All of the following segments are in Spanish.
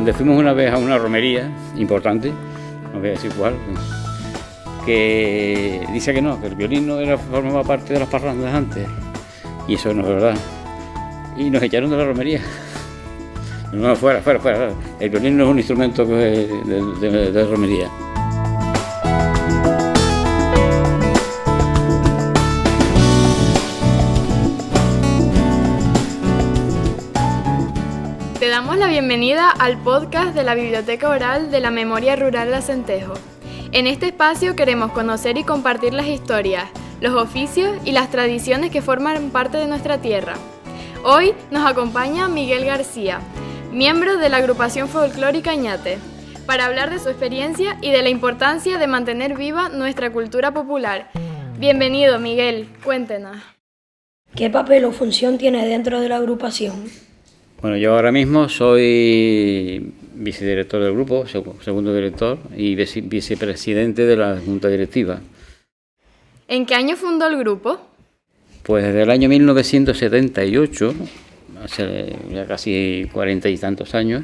donde fuimos una vez a una romería importante, no voy a decir cuál, que dice que no, que el violín no formaba parte de las parrandas antes, y eso no es verdad. Y nos echaron de la romería. No, fuera. El violín no es un instrumento de romería. Te damos la bienvenida al podcast de la Biblioteca Oral de la Memoria Rural de Acentejo. En este espacio queremos conocer y compartir las historias, los oficios y las tradiciones que forman parte de nuestra tierra. Hoy nos acompaña Miguel García, miembro de la agrupación folclórica Ñate, para hablar de su experiencia y de la importancia de mantener viva nuestra cultura popular. Bienvenido, Miguel, cuéntenos. ¿Qué papel o función tiene dentro de la agrupación? Bueno, yo ahora mismo soy vicedirector del grupo, segundo director y vicepresidente de la junta directiva. ¿En qué año fundó el grupo? Pues desde el año 1978, hace ya casi 40 y tantos años,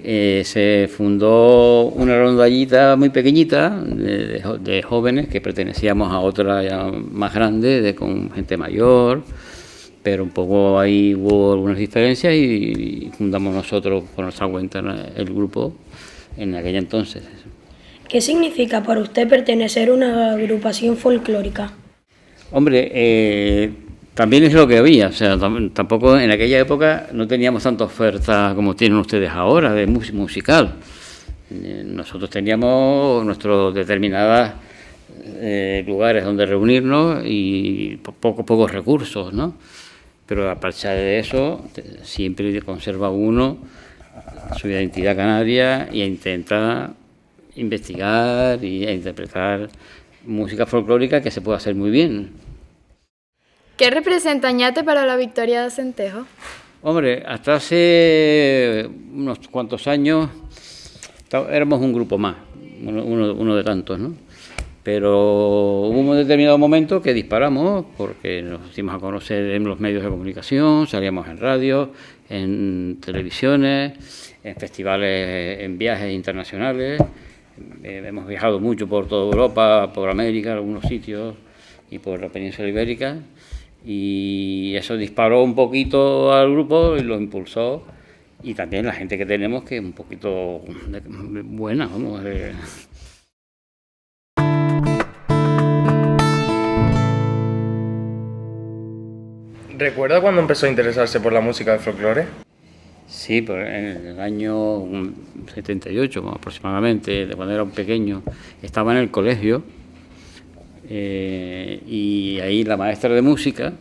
se fundó una rondallita muy pequeñita de jóvenes que pertenecíamos a otra ya más grande, con gente mayor, pero un poco ahí hubo algunas diferencias y fundamos nosotros por nuestra cuenta el grupo en aquel entonces. ¿Qué significa para usted pertenecer a una agrupación folclórica? Hombre, también es lo que había, o sea, tampoco en aquella época no teníamos tanta oferta como tienen ustedes ahora de musical. Nosotros teníamos nuestros determinados lugares donde reunirnos y pocos recursos, ¿no? Pero a partir de eso siempre conserva uno su identidad canaria y intenta investigar y interpretar música folclórica que se puede hacer muy bien. ¿Qué representa Ñate para la victoria de Acentejo? Hombre, hasta hace unos cuantos años éramos un grupo más, uno de tantos, ¿no? Pero hubo un determinado momento que disparamos porque nos dimos a conocer en los medios de comunicación, salíamos en radio, en televisiones, en festivales, en viajes internacionales. Hemos viajado mucho por toda Europa, por América, algunos sitios y por la península ibérica. Y eso disparó un poquito al grupo y lo impulsó. Y también la gente que tenemos, que es un poquito buena, vamos. ¿Recuerda cuándo empezó a interesarse por la música del folclore? Sí, pues en el año 78 aproximadamente, de cuando era un pequeño, estaba en el colegio y ahí la maestra de música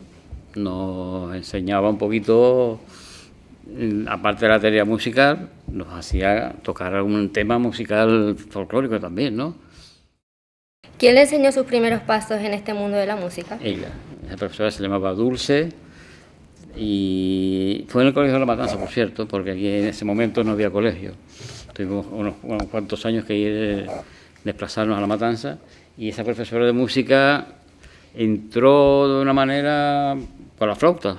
nos enseñaba un poquito, aparte de la teoría musical, nos hacía tocar algún tema musical folclórico también, ¿no? ¿Quién le enseñó sus primeros pasos en este mundo de la música? Ella, esa profesora se llamaba Dulce. Y fue en el Colegio de la Matanza, por cierto, porque aquí en ese momento no había colegio. Tuvimos unos cuantos años que ir desplazarnos a la Matanza y esa profesora de música entró de una manera por la flauta,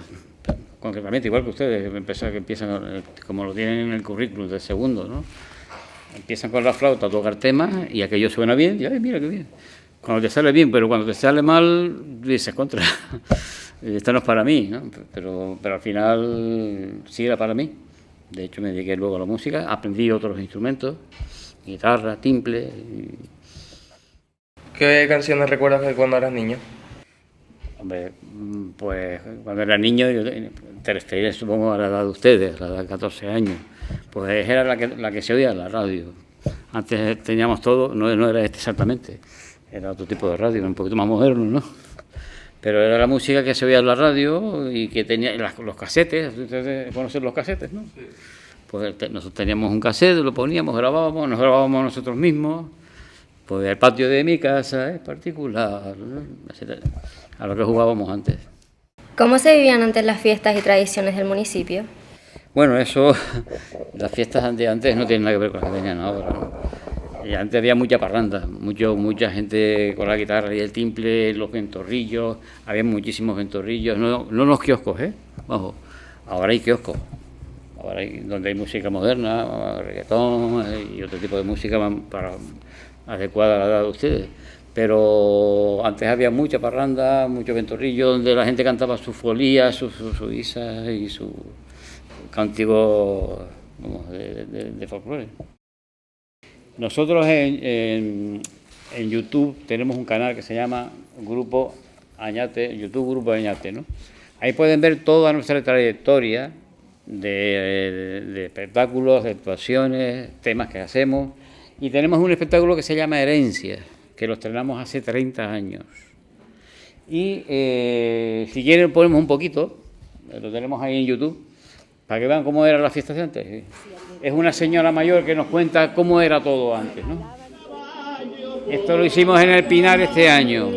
concretamente igual que ustedes, empiezan como lo tienen en el currículum del segundo, ¿no? Empiezan con la flauta a tocar temas y aquello suena bien y ¡ay, mira qué bien! Cuando te sale bien, pero cuando te sale mal, dices contra. Esto no es para mí, ¿no? Pero al final sí era para mí. De hecho, me dediqué luego a la música, aprendí otros instrumentos, guitarra, timple. ¿Qué canciones recuerdas de cuando eras niño? Hombre, pues cuando era niño, te refieres supongo a la edad de ustedes, la edad de 14 años, pues era la que se oía en la radio. Antes teníamos todo, no era este exactamente, era otro tipo de radio, un poquito más moderno, ¿no? Pero era la música que se oía en la radio y que tenía los casetes, ustedes conocen los casetes, ¿no? Sí. Pues nosotros teníamos un casete, lo poníamos, nos grabábamos nosotros mismos, pues el patio de mi casa es particular, ¿no? A lo que jugábamos antes. ¿Cómo se vivían antes las fiestas y tradiciones del municipio? Bueno, eso, las fiestas de antes no tienen nada que ver con las que tenían ahora, ¿no? Y antes había mucha parranda, mucha gente con la guitarra y el timple, los ventorrillos, había muchísimos ventorrillos, no los kioscos, ojo, ahora hay kioscos, Ahora donde hay música moderna, reggaetón y otro tipo de música adecuada a la edad de ustedes. Pero antes había mucha parranda, mucho ventorrillo, donde la gente cantaba sus folías, sus isas y sus cánticos de folclore. Nosotros en YouTube tenemos un canal que se llama Grupo Añate, YouTube Grupo Añate, ¿no? Ahí pueden ver toda nuestra trayectoria de espectáculos, de actuaciones, temas que hacemos. Y tenemos un espectáculo que se llama Herencias, que lo estrenamos hace 30 años. Y si quieren ponemos un poquito, lo tenemos ahí en YouTube, para que vean cómo eran las fiestas de antes. Es una señora mayor que nos cuenta cómo era todo antes, ¿no? Esto lo hicimos en el Pinar este año.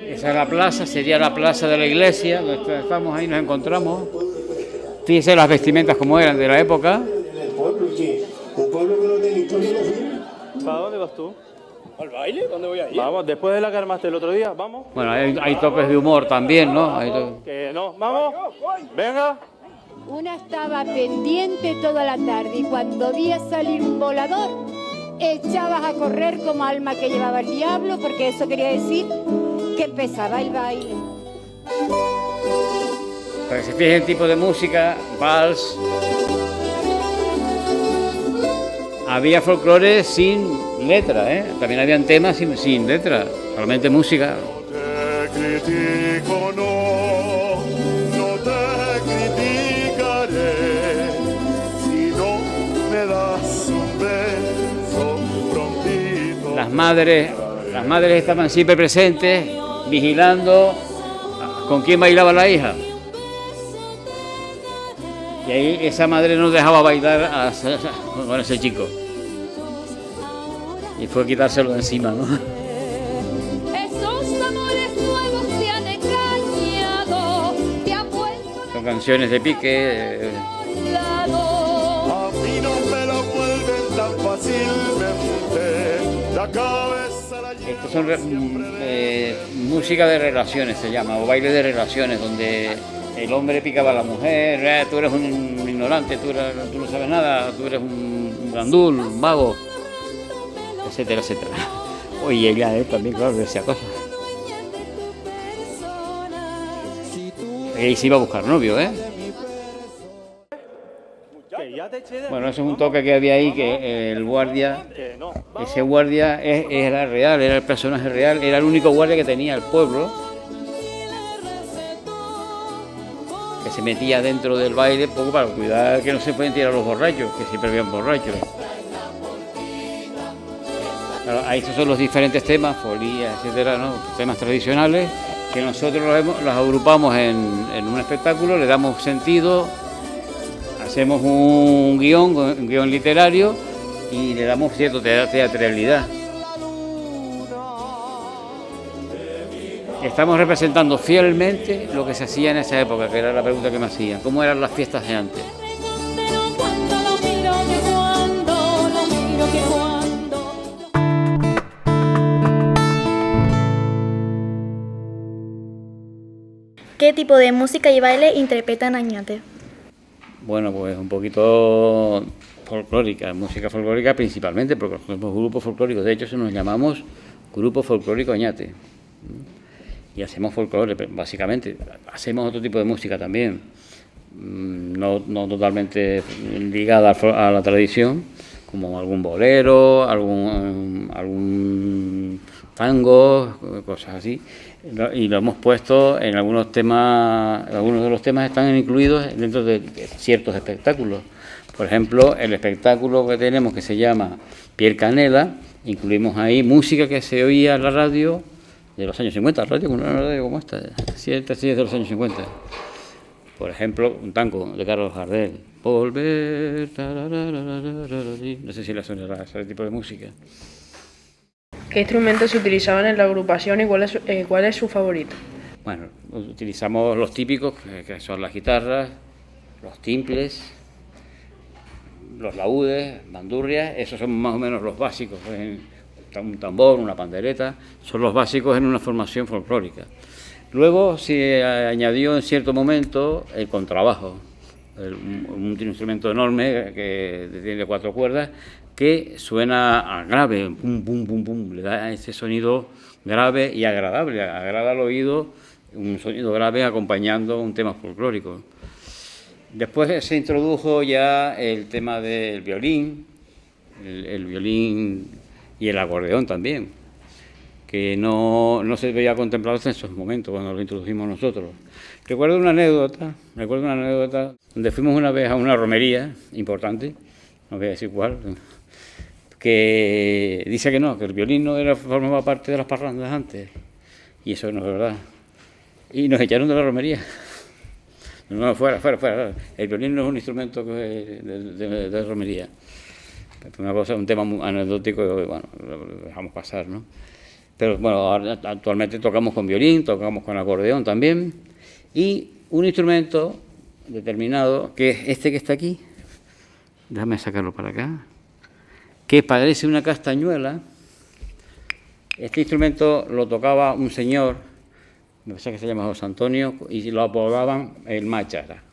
Esa es la plaza, sería la plaza de la iglesia, donde estamos ahí, nos encontramos. Fíjense las vestimentas como eran de la época. Un pueblo que no tiene historia. ¿Para dónde vas tú? ¿Al baile? ¿Dónde voy a ir? Vamos, después de la que armaste el otro día, vamos. Bueno, hay toques de humor también, ¿no? Que no, vamos, venga. Una estaba pendiente toda la tarde y cuando veía salir un volador, echabas a correr como alma que llevaba el diablo, porque eso quería decir que empezaba el baile. Para que se fijen el tipo de música, vals. Había folclore sin letra, ¿eh? También habían temas sin letra, solamente música. No te critico, no te criticaré, si no me das un beso prontito. Las madres estaban siempre presentes, vigilando con quién bailaba la hija. Y ahí esa madre no dejaba bailar con ese chico. Y fue quitárselo de encima, ¿no? Esos amores nuevos se han engañado, te han vuelto Son canciones de pique. A mí no me lo vuelven tan fácilmente, la cabeza la llevo. Estos son música de relaciones, se llama, o baile de relaciones, donde el hombre picaba a la mujer, tú eres un ignorante, tú no sabes nada, tú eres un gandul, un vago, etcétera, etcétera. Oye, ella también, claro, decía cosas. Y se iba a buscar novio, ¿eh? Bueno, eso es un toque que había ahí, que el guardia, ese guardia era real, era el personaje real, era el único guardia que tenía el pueblo, que se metía dentro del baile poco para cuidar que no se pueden tirar los borrachos, que siempre habían borrachos. Claro, ahí estos son los diferentes temas, folías, etcétera, ¿no? Temas tradicionales, que nosotros los agrupamos en un espectáculo, le damos sentido, hacemos un guión literario y le damos cierta teatralidad. Estamos representando fielmente lo que se hacía en esa época, que era la pregunta que me hacían, cómo eran las fiestas de antes. ¿Qué tipo de música y baile interpretan Añate? Bueno, pues un poquito folclórica, música folclórica principalmente, porque somos grupos folclóricos, de hecho eso nos llamamos Grupo Folclórico Añate. Y hacemos folclore, básicamente. Hacemos otro tipo de música también, no totalmente ligada a la tradición, como algún bolero, algún tango, cosas así. Y lo hemos puesto en algunos temas, algunos de los temas están incluidos dentro de ciertos espectáculos. Por ejemplo, el espectáculo que tenemos que se llama Piel Canela, incluimos ahí música que se oía en la radio de los años 50, una radio como esta, ciertas de los años 50. Por ejemplo, un tango de Carlos Gardel, Volver, no sé si le suena ese tipo de música. ¿Qué instrumentos se utilizaban en la agrupación y cuál es su favorito? Bueno, utilizamos los típicos, que son las guitarras, los timples, los laúdes, bandurrias, esos son más o menos los básicos. un tambor, una pandereta, son los básicos en una formación folclórica. Luego se añadió en cierto momento el contrabajo, un instrumento enorme que tiene 4 cuerdas que suena a grave, pum, pum, pum, pum, le da ese sonido grave y agradable, agrada al oído, un sonido grave acompañando un tema folclórico. Después se introdujo ya el tema del violín, el violín y el acordeón también, que no se veía contemplado en esos momentos cuando lo introdujimos nosotros. Recuerdo una anécdota donde fuimos una vez a una romería importante, no voy a decir cuál, que dice que no, que el violín no formaba parte de las parrandas antes, y eso no es verdad. Y nos echaron de la romería. No, fuera. El violín no es un instrumento de romería. Una cosa, un tema muy anecdótico, bueno, lo dejamos pasar, ¿no? Pero bueno, ahora, actualmente tocamos con violín, tocamos con acordeón también, y un instrumento determinado, que es este que está aquí, déjame sacarlo para acá, que parece una castañuela. Este instrumento lo tocaba un señor, me parece que se llama José Antonio, y lo apodaban el Máchara.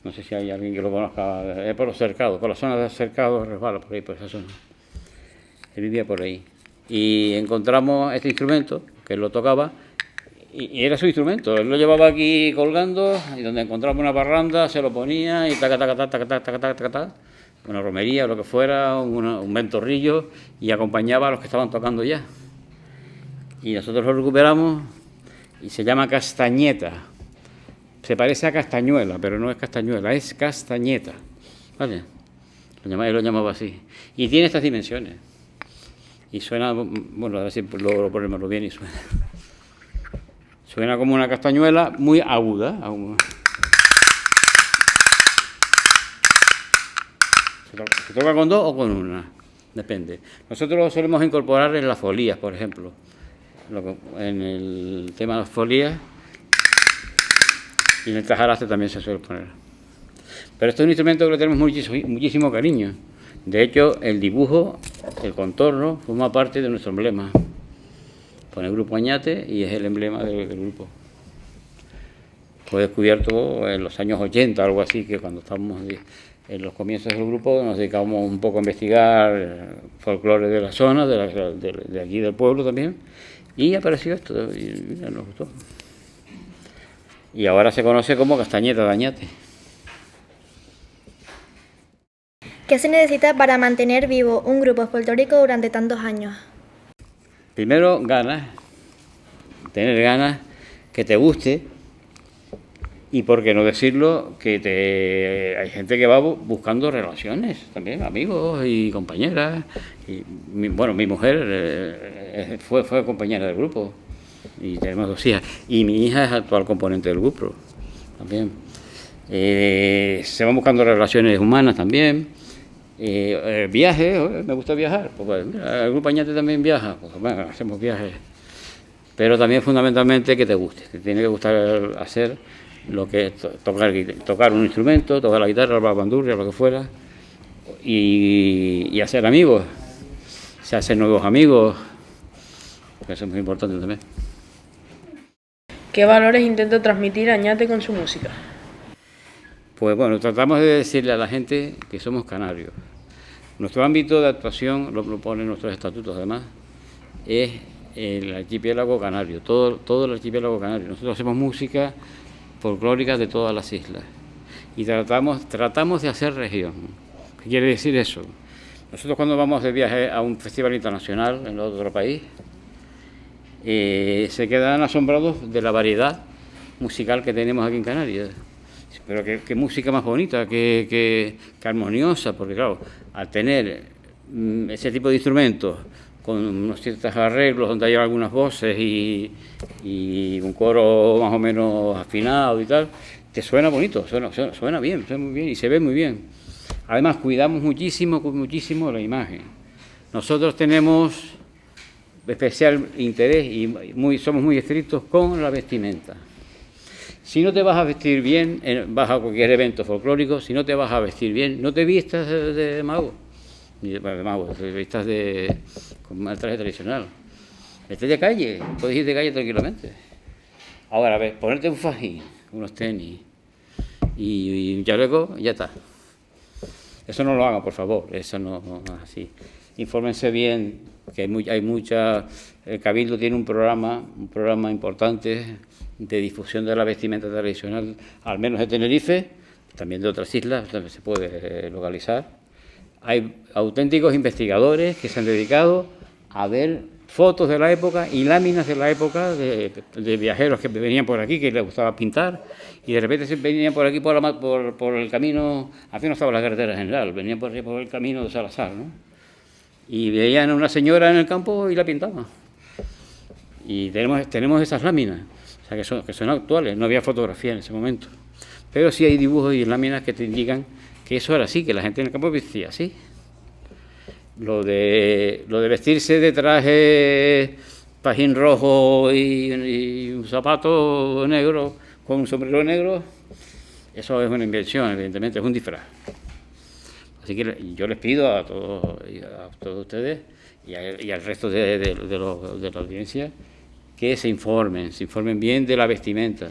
No sé si hay alguien que lo conozca, por los cercados, por la zona de cercados, resbala por ahí, por esa zona. Él vivía por ahí. Y encontramos este instrumento, que él lo tocaba, y era su instrumento. Él lo llevaba aquí colgando, y donde encontramos una parranda, se lo ponía, y taca, una romería o lo que fuera, un ventorrillo, y acompañaba a los que estaban tocando ya. Y nosotros lo recuperamos, y se llama castañeta. Se parece a castañuela, pero no es castañuela, es castañeta. ¿Vale? Él lo llamaba así. Y tiene estas dimensiones. Y suena, bueno, a ver si logro ponérmelo bien y suena. Suena como una castañuela muy aguda. Se toca con 2 o con 1, depende. Nosotros lo solemos incorporar en las folías, por ejemplo. En el tema de las folías. Y en el tajaraste también se suele poner. Pero este es un instrumento que le tenemos muchísimo cariño. De hecho, el dibujo, el contorno, forma parte de nuestro emblema. Pone el grupo Añate y es el emblema del grupo. Fue descubierto en los años 80, algo así, que cuando estábamos en los comienzos del grupo nos dedicábamos un poco a investigar folclore de la zona, de aquí del pueblo también, y apareció esto y mira, nos gustó. Y ahora se conoce como castañeta de Añate. ¿Qué se necesita para mantener vivo un grupo folclórico durante tantos años? Primero, ganas, tener ganas, que te guste, y por qué no decirlo, que hay gente que va buscando relaciones también, amigos y compañeras. Y mi mujer fue compañera del grupo. Y tenemos 2 hijas. Y mi hija es actual componente del grupo también. Se van buscando relaciones humanas también. Viajes, me gusta viajar. Pues, mira, el grupo Añate también viaja. Pues, bueno, hacemos viajes. Pero también fundamentalmente que te guste. Te tiene que gustar hacer lo que es tocar un instrumento, tocar la guitarra, la bandurria, lo que fuera. Y hacer amigos. Se hacen nuevos amigos. Eso es muy importante también. ¿Qué valores intenta transmitir Añate con su música? Pues bueno, tratamos de decirle a la gente que somos canarios. Nuestro ámbito de actuación, lo ponen nuestros estatutos además, es el archipiélago canario, todo el archipiélago canario. Nosotros hacemos música folclórica de todas las islas y tratamos de hacer región. ¿Qué quiere decir eso? Nosotros cuando vamos de viaje a un festival internacional en otro país, se quedan asombrados de la variedad musical que tenemos aquí en Canarias. Pero qué música más bonita, qué armoniosa, porque claro, al tener ese tipo de instrumentos con unos ciertos arreglos donde hay algunas voces y un coro más o menos afinado y tal, te suena bonito, suena bien, suena muy bien y se ve muy bien. Además, cuidamos muchísimo la imagen. Nosotros tenemos especial interés y somos muy estrictos con la vestimenta. Si no te vas a vestir bien, vas a cualquier evento folclórico, si no te vas a vestir bien, no te vistas de mago, ni de mago, te vistas de con el traje tradicional. Vete de calle, puedes ir de calle tranquilamente. Ahora, a ver, ponerte un fajín, unos tenis y un chaleco, ya está. Eso no lo hagan, por favor, eso no es así. Infórmense bien, que hay mucha... El Cabildo tiene un programa importante de difusión de la vestimenta tradicional, al menos de Tenerife, también de otras islas, donde se puede localizar. Hay auténticos investigadores que se han dedicado a ver fotos de la época y láminas de la época de viajeros que venían por aquí, que les gustaba pintar, y de repente se venían por aquí por el camino, aquí no estaba la carretera general, venían por el camino de Salazar, ¿no? Y veían a una señora en el campo y la pintaban. Y tenemos esas láminas, o sea, que son actuales, no había fotografía en ese momento. Pero sí hay dibujos y láminas que te indican que eso era así, que la gente en el campo vestía así. Lo de vestirse de traje pajín rojo y un zapato negro con un sombrero negro, eso es una invención, evidentemente, es un disfraz. Así que yo les pido a todos ustedes y al resto de la audiencia que se informen bien de la vestimenta.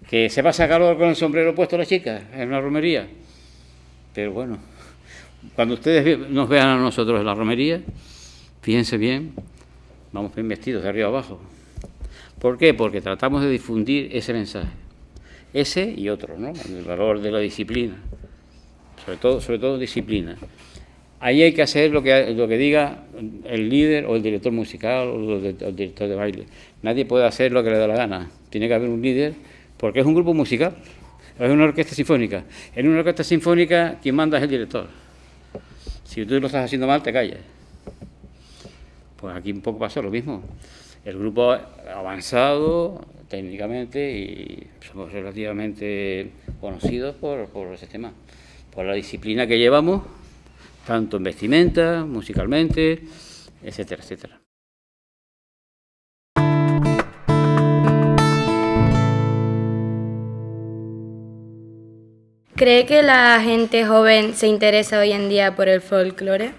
Que se va a sacar con el sombrero puesto la chica en una romería. Pero bueno, cuando ustedes nos vean a nosotros en la romería, fíjense bien, vamos bien vestidos de arriba abajo. ¿Por qué? Porque tratamos de difundir ese mensaje. Ese y otro, ¿no? El valor de la disciplina. Sobre todo disciplina. Ahí hay que hacer lo que diga el líder o el director musical o el director de baile. Nadie puede hacer lo que le da la gana. Tiene que haber un líder, porque es un grupo musical, es una orquesta sinfónica. En una orquesta sinfónica, quien manda es el director. Si tú lo estás haciendo mal, te callas. Pues aquí un poco pasa lo mismo. El grupo ha avanzado técnicamente y somos relativamente conocidos por ese tema, por la disciplina que llevamos, tanto en vestimenta, musicalmente, etcétera, etcétera. ¿Cree que la gente joven se interesa hoy en día por el folclore?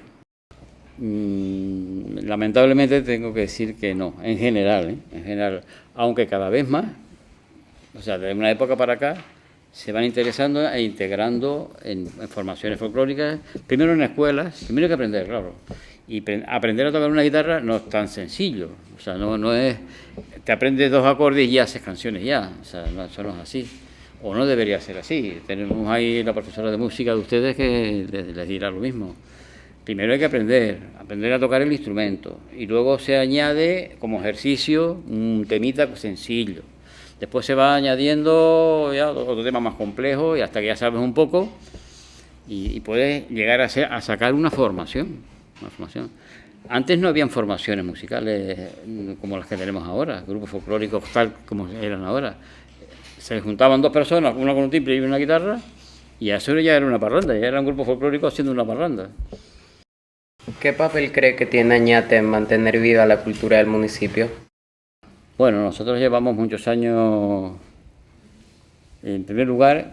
Lamentablemente tengo que decir que no, en general, aunque cada vez más, o sea, de una época para acá, se van interesando e integrando en formaciones folclóricas, primero en escuelas, primero hay que aprender, claro, y aprender a tocar una guitarra no es tan sencillo, o sea, no es, te aprendes 2 acordes y haces canciones ya, o sea, eso no es así, o no debería ser así. Tenemos ahí la profesora de música de ustedes que les dirá lo mismo. Primero hay que aprender a tocar el instrumento, y luego se añade como ejercicio un temita sencillo. Después se va añadiendo ya otro tema más complejo y hasta que ya sabes un poco y puedes llegar a sacar una formación. Antes no habían formaciones musicales como las que tenemos ahora, grupos folclóricos tal como eran ahora. Se juntaban 2 personas, una con un timbre y una guitarra, y eso ya era una parranda, ya era un grupo folclórico haciendo una parranda. ¿Qué papel cree que tiene Añate en mantener viva la cultura del municipio? Bueno, nosotros llevamos muchos años, en primer lugar,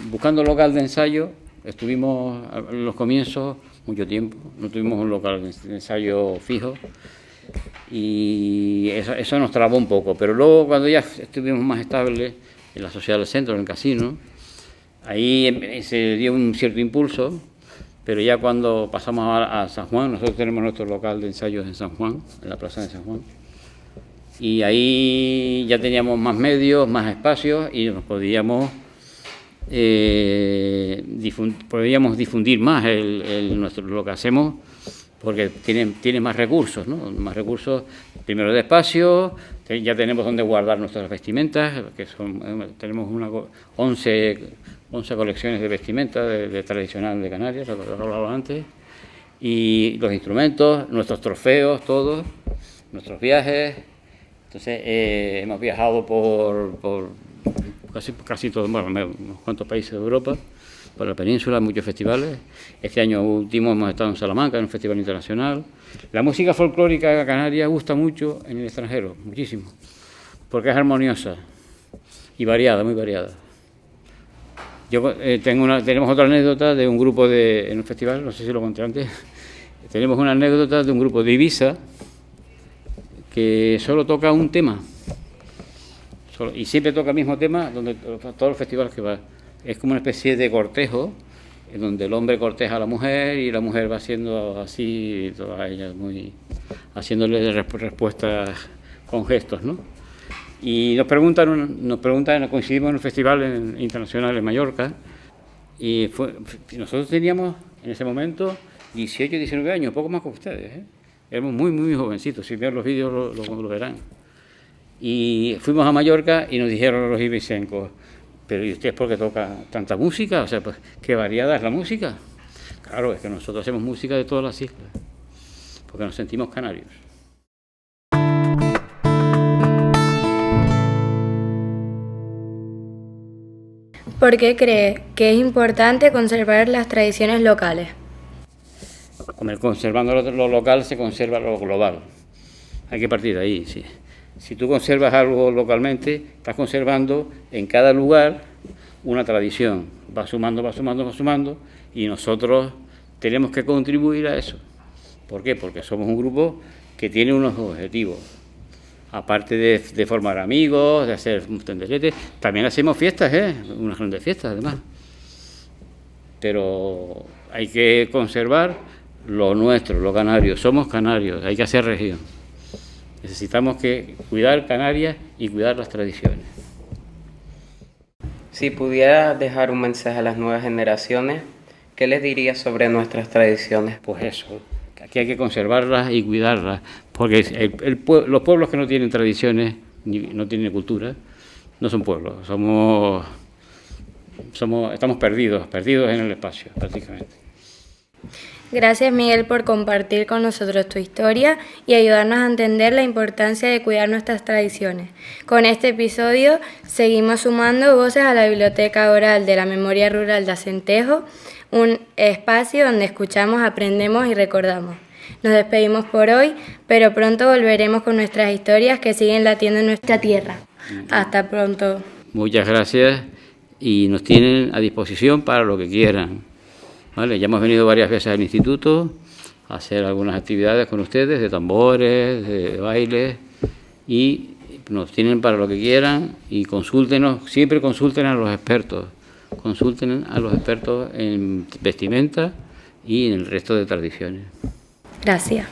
buscando local de ensayo. Estuvimos en los comienzos mucho tiempo, no tuvimos un local de ensayo fijo y eso nos trabó un poco. Pero luego, cuando ya estuvimos más estables en la Sociedad del Centro, en el casino, ahí se dio un cierto impulso. Pero ya cuando pasamos a San Juan, nosotros tenemos nuestro local de ensayos en San Juan, en la plaza de San Juan. Y ahí ya teníamos más medios, más espacios y nos podíamos difundir más lo que hacemos, porque tiene más recursos, ¿no? Más recursos, primero de espacio, ya tenemos donde guardar nuestras vestimentas, que tenemos 11 colecciones de vestimenta de tradicional de Canarias, lo que hablaba antes, y los instrumentos, nuestros trofeos, todos, nuestros viajes. Entonces hemos viajado por casi todo, bueno, unos cuantos países de Europa, por la península, muchos festivales. Este año último hemos estado en Salamanca, en un festival internacional. La música folclórica canaria gusta mucho en el extranjero, muchísimo, porque es armoniosa y variada, muy variada. Tenemos otra anécdota de un grupo en un festival, no sé si lo conté antes, Tenemos una anécdota de un grupo de Ibiza que solo toca un tema. Y siempre toca el mismo tema donde todos los festivales que va. Es como una especie de cortejo, en donde el hombre corteja a la mujer y la mujer va haciendo así, toda ella haciéndole respuestas con gestos, ¿no? Y nos preguntan, coincidimos en un festival internacional en Mallorca, y nosotros teníamos en ese momento 18, 19 años, poco más que ustedes, ¿eh? Éramos muy, muy jovencitos, si ven los vídeos lo verán. Y fuimos a Mallorca y nos dijeron los ibicencos, pero ¿y ustedes por qué tocan tanta música? O sea, pues, ¿qué variada es la música? Claro, es que nosotros hacemos música de todas las islas, porque nos sentimos canarios. ¿Por qué cree que es importante conservar las tradiciones locales? Conservando lo local se conserva lo global. Hay que partir de ahí, sí. Si tú conservas algo localmente, estás conservando en cada lugar una tradición. Va sumando, y nosotros tenemos que contribuir a eso. ¿Por qué? Porque somos un grupo que tiene unos objetivos. Aparte de formar amigos, de hacer tenderetes, también hacemos fiestas, unas grandes fiestas además. Pero hay que conservar lo nuestro, los canarios. Somos canarios, hay que hacer región. Necesitamos que cuidar Canarias y cuidar las tradiciones. Si pudiera dejar un mensaje a las nuevas generaciones, ¿qué les diría sobre nuestras tradiciones? Pues eso, que aquí hay que conservarlas y cuidarlas, porque los pueblos que no tienen tradiciones, no tienen cultura, no son pueblos, estamos perdidos en el espacio prácticamente. Gracias, Miguel, por compartir con nosotros tu historia y ayudarnos a entender la importancia de cuidar nuestras tradiciones. Con este episodio seguimos sumando voces a la Biblioteca Oral de la Memoria Rural de Acentejo, un espacio donde escuchamos, aprendemos y recordamos. Nos despedimos por hoy, pero pronto volveremos con nuestras historias que siguen latiendo en nuestra tierra. Hasta pronto. Muchas gracias y nos tienen a disposición para lo que quieran. ¿Vale? Ya hemos venido varias veces al instituto a hacer algunas actividades con ustedes, de tambores, de bailes, y nos tienen para lo que quieran y siempre consulten a los expertos en vestimenta y en el resto de tradiciones. Gracias.